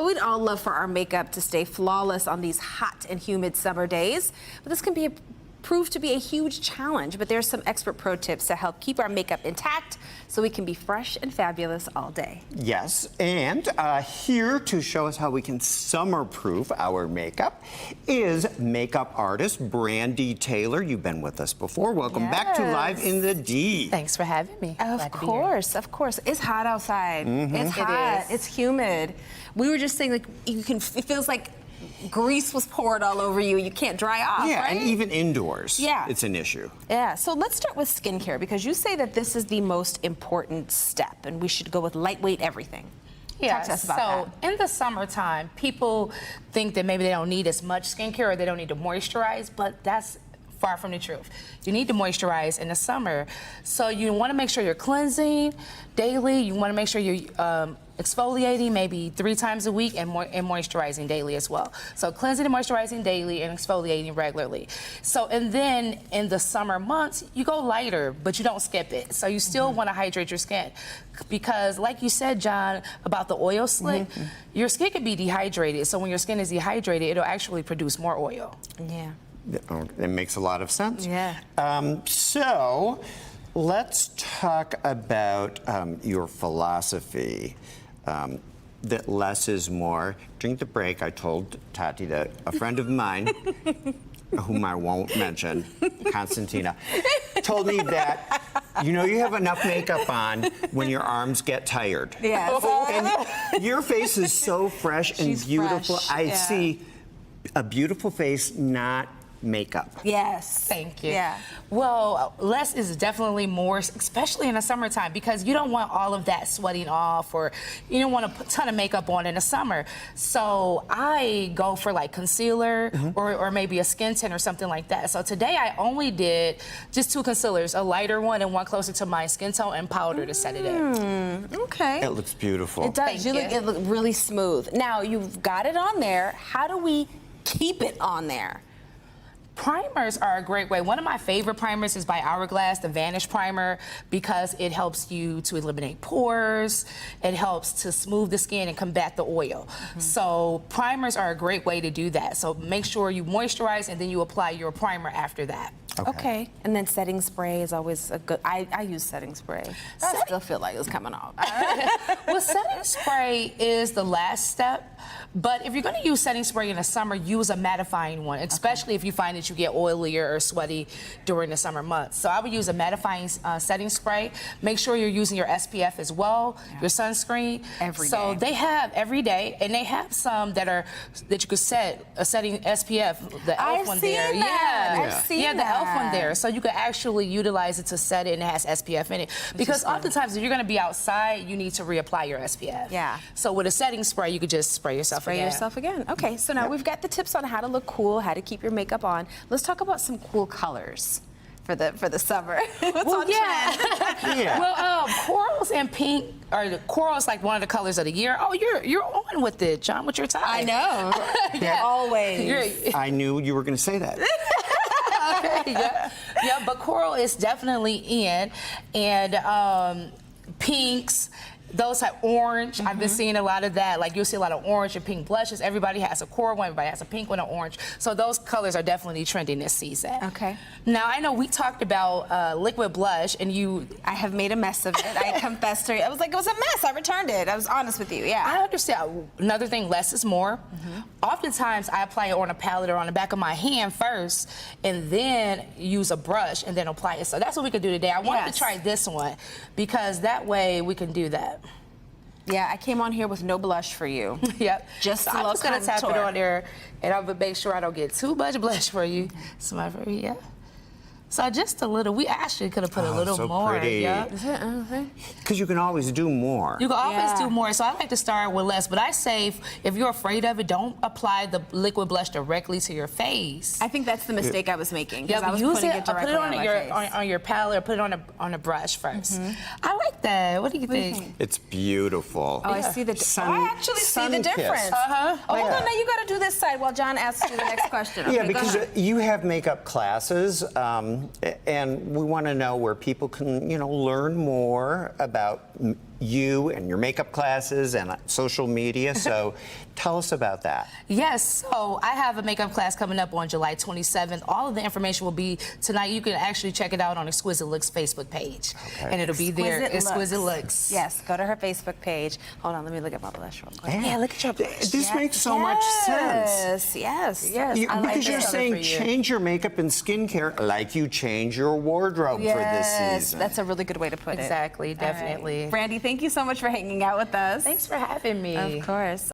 Well, we'd all love for our makeup to stay flawless on these hot and humid summer days, but this can prove to be a huge challenge. But there's some expert pro tips to help keep our makeup intact so we can be fresh and fabulous all day. Yes, and here to show us how we can summer-proof our makeup is makeup artist Brandy Taylor. You've been with us before. Welcome back to Live in the D. Thanks for having me. Of course. It's hot outside. It's hot. It's humid. We were just saying, like, it feels like grease was poured all over you. You can't dry off, Yeah, right? and even indoors, it's an issue. Yeah, so let's start with skincare, because you say that this is the most important step, and we should go with lightweight everything. Yeah, Talk to us about that. In the summertime, people think that maybe they don't need as much skincare or they don't need to moisturize, but that's far from the truth. You need to moisturize in the summer. So you want to make sure you're cleansing daily. You want to make sure you're exfoliating maybe 3 times a week and moisturizing daily as well. So cleansing and moisturizing daily and exfoliating regularly. So, and then in the summer months, you go lighter, but you don't skip it. So you still want to hydrate your skin, because like you said, John, about the oil slick, your skin can be dehydrated. So when your skin is dehydrated, it'll actually produce more oil. Yeah. It makes a lot of sense. Yeah. So let's talk about your philosophy that less is more. During the break, I told Tati that a friend of mine, whom I won't mention, Constantina, told me that, you know, you have enough makeup on when your arms get tired. Yes. And your face is so fresh and She's beautiful. fresh, I see a beautiful face, not makeup. Yes. Thank you. Yeah. Well, less is definitely more, especially in the summertime, because you don't want all of that sweating off, or you don't want to put a ton of makeup on in the summer. So I go for like concealer or maybe a skin tint or something like that. So today I only did just 2 concealers, a lighter one and one closer to my skin tone, and powder to set it in. Okay. It looks beautiful. It does. It looks really smooth. Now, you've got it on there. How do we keep it on there? Primers are a great way. One of my favorite primers is by Hourglass, the Vanish Primer, because it helps you to eliminate pores. It helps to smooth the skin and combat the oil. So primers are a great way to do that. So make sure you moisturize and then you apply your primer after that. Okay. And then setting spray is always a good, I use setting spray. I still feel like it's coming off. Well, setting spray is the last step, but if you're going to use setting spray in the summer, use a mattifying one, especially if you find that you get oilier or sweaty during the summer months. So I would use a mattifying setting spray. Make sure you're using your SPF as well, your sunscreen. Every day. So they have every day, and they have some that you could set a setting SPF, the e.l.f. one there. I've seen the that. e.l.f. one there. So you could actually utilize it to set it, and it has SPF in it. Because oftentimes if you're going to be outside, you need to reapply your SPF. Yeah. So with a setting spray, you could just spray yourself again. Okay, so now we've got the tips on how to look cool, how to keep your makeup on. Let's talk about some cool colors for the summer. What's on trend? Well, corals and pink, or the coral is like one of the colors of the year. Oh, you're on with it, John, with your tie. I know. Always. I knew you were going to say that. Yeah, but coral is definitely in, and pinks. Those have orange. I've been seeing a lot of that. Like, you'll see a lot of orange and pink blushes. Everybody has a coral one. Everybody has a pink one, an orange. So those colors are definitely trending this season. Okay. Now, I know we talked about liquid blush, and I have made a mess of it. I confessed to you. I was like, it was a mess. I returned it. I was honest with you. Yeah. I understand. Another thing, less is more. Oftentimes, I apply it on a palette or on the back of my hand first, and then use a brush, and then apply it. So that's what we could do today. I wanted to try this one, because that way we can do that. Yeah, I came on here with no blush for you. Yep. Just so a I'm little just gonna tap it contour. on there, and I'm gonna make sure I don't get too much blush for you. Yeah. So just a little. We actually could have put a little so more. Pretty. Yeah. Because you can always do more. You can always do more. So I like to start with less. But I say, if you're afraid of it, don't apply the liquid blush directly to your face. I think that's the mistake I was making. Yeah, I was use putting it. Put directly it on my your face. on your palette, or put it on a brush first. I like that. What do you think? It's beautiful. Oh, I see the. I actually see the difference. Oh, hold on. Now you got to do this side while John asks you the next question. Okay, Yeah, because you have makeup classes, and we want to know where people can, learn more about you and your makeup classes and social media. So tell us about that. Yes, so I have a makeup class coming up on July 27th. All of the information will be tonight. You can actually check it out on Exquisite Looks Facebook page. Okay. And it'll be there, Exquisite Looks. Yes, go to her Facebook page. Hold on, let me look at my blush real quick. Yeah, look at your blush. This makes so much sense. Yes. Because you're saying change your makeup and skincare like you change your wardrobe for this season. That's a really good way to put it. Exactly, definitely. All right. Brandy, thank you so much for hanging out with us. Thanks for having me. Of course.